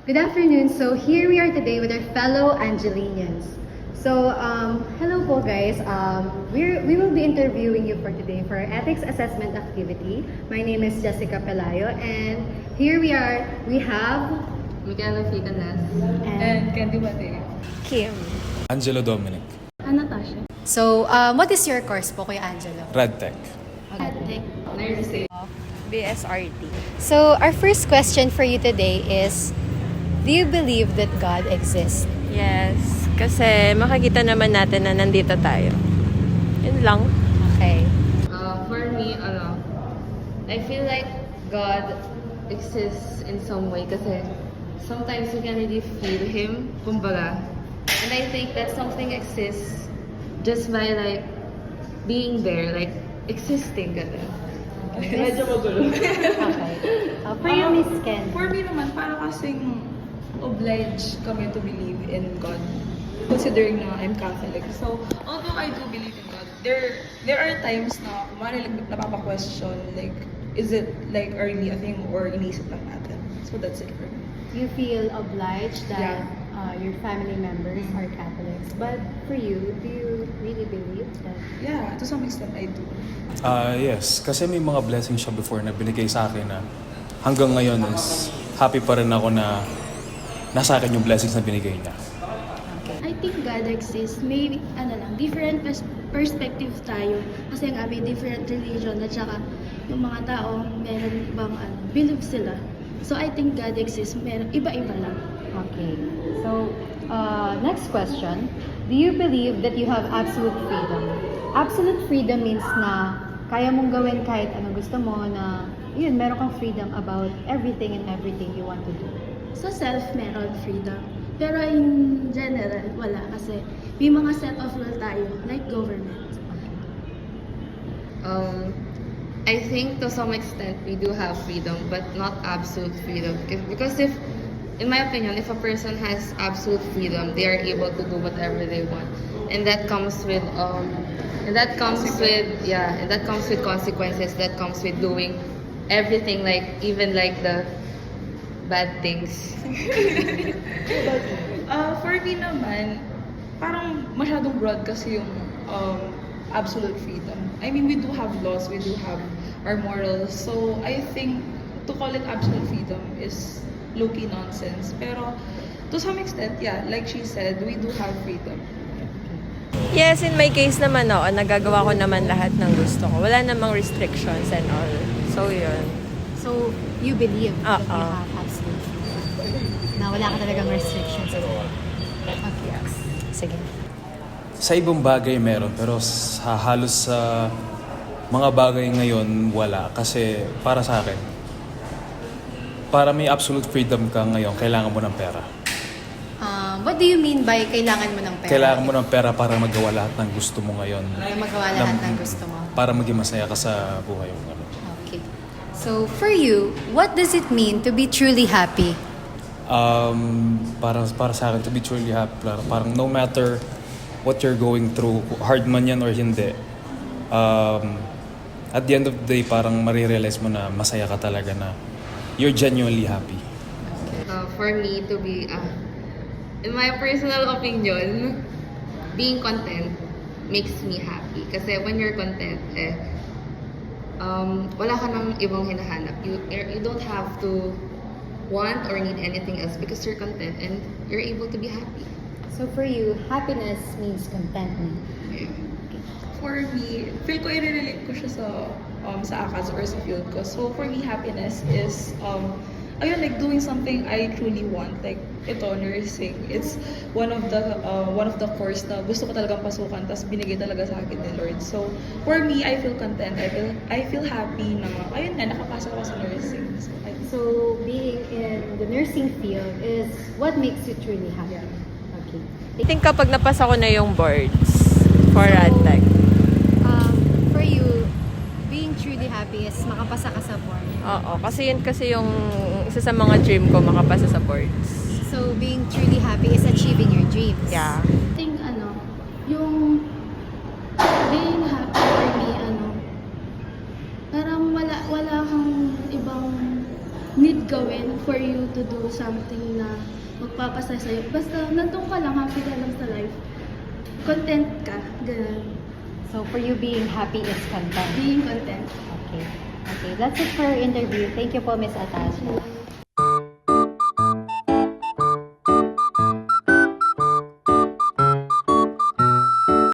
Good afternoon. So here we are today with our fellow Angelinians. So hello po guys. We will be interviewing you for today for our ethics assessment activity. My name is Jessica Pelayo and here we are. We have Miguel Ficanas. and Candy Mateo. Kim. Angelo Dominic, Natasha. So what is your course po, Kuya Angelo? Radtech. Nursing. BSRT. So our first question for you today is, do you believe that God exists? Yes, kasi makikita naman natin na nandito tayo. Yun lang. Okay. For me, I feel like God exists in some way kasi sometimes you can really feel Him, kumbaga. And I think that something exists just by like being there, like existing, ganun. Medyo magulo. Okay. For you, Miss Ken. For me naman, para kasing obliged kami to believe in God. Considering na I'm Catholic. So, although I do believe in God, there are times na kumari like, napapa-question, like, is it like really a thing or inisip lang natin? So, that's it for me. You feel obliged that Yeah. Your family members are Catholics, but for you, do you really believe that? Yeah, to some extent, I do. Yes, kasi may mga blessings siya before na binigay sa akin na hanggang ngayon is happy pa rin ako na nasa akin yung blessings na binigay niya. I think God exists. May different perspective tayo. Kasi nga may different religion at saka yung mga tao, meron ibang believe sila. So I think God exists. Meron iba-iba lang. Okay. So, next question. Do you believe that you have absolute freedom? Absolute freedom means na kaya mong gawin kahit ano gusto mo, na yun, meron kang freedom about everything and everything you want to do. So self, meron freedom. Pero in general, wala. Kasi may mga set of rule tayo, like government. I think to some extent we do have freedom, but not absolute freedom. Because if, in my opinion, if a person has absolute freedom, they are able to do whatever they want, and that comes with consequences. That comes with doing everything, like even like the bad things. For me naman, parang masyadong broad kasi yung absolute freedom. I mean, we do have laws, we do have our morals. So, I think to call it absolute freedom is low-key nonsense. Pero, to some extent, yeah, like she said, we do have freedom. Yes, in my case naman, nagagawa ko naman lahat ng gusto ko. Wala namang restrictions and all. So, yun. So, you believe that you Oo. have absolute freedom? Na wala ka talagang restrictions at all? Okay. Sige. Sa ibang bagay meron, pero sa halos sa mga bagay ngayon wala. Kasi para sa akin, para may absolute freedom ka ngayon, kailangan mo ng pera. What do you mean by kailangan mo ng pera? Kailangan mo ng pera para magawa lahat ng gusto mo ngayon. Na magawa lahat ng gusto mo. Para maging masaya ka sa buhay mo. Okay. So, for you, what does it mean to be truly happy? Para sa akin, to be truly happy, parang no matter what you're going through, hard man yan or hindi, at the end of the day, parang marirealize mo na masaya ka talaga, na you're genuinely happy. For me to be, in my personal opinion, being content makes me happy. Kasi when you're content, wala ka nang ibang hinahanap. You don't have to want or need anything else because you're content and you're able to be happy. So, for you, happiness means contentment. For me, feel ko i-relate ko siya sa ACADS or sa field ko. So, for me, happiness is, like doing something I truly want. Like, ito, nursing. It's one of the course na gusto ko talagang pasukan, tas binigay talaga sa akin ni Lord. So, for me, I feel content. I feel happy na, ayun na, nakapasok ako sa nursing. So, being in the nursing field is what makes you truly happy. Okay. I think kapag napasa ko na yung boards for Radtech. For you, being truly happy is makapasa ka sa board. Oo, kasi yun kasi yung isa sa mga dream ko, makapasa sa boards. So, being truly happy is achieving your dreams. Yeah. I think yung being happy for me, parang wala kang ibang need gawin for you to do something na magpapasaya sa'yo. Basta nandun ka lang, happy ka lang sa life. Content ka, ganun. So for you, being happy is content. Being content. Okay. Okay, that's it for our interview. Thank you po, Miss Atasha.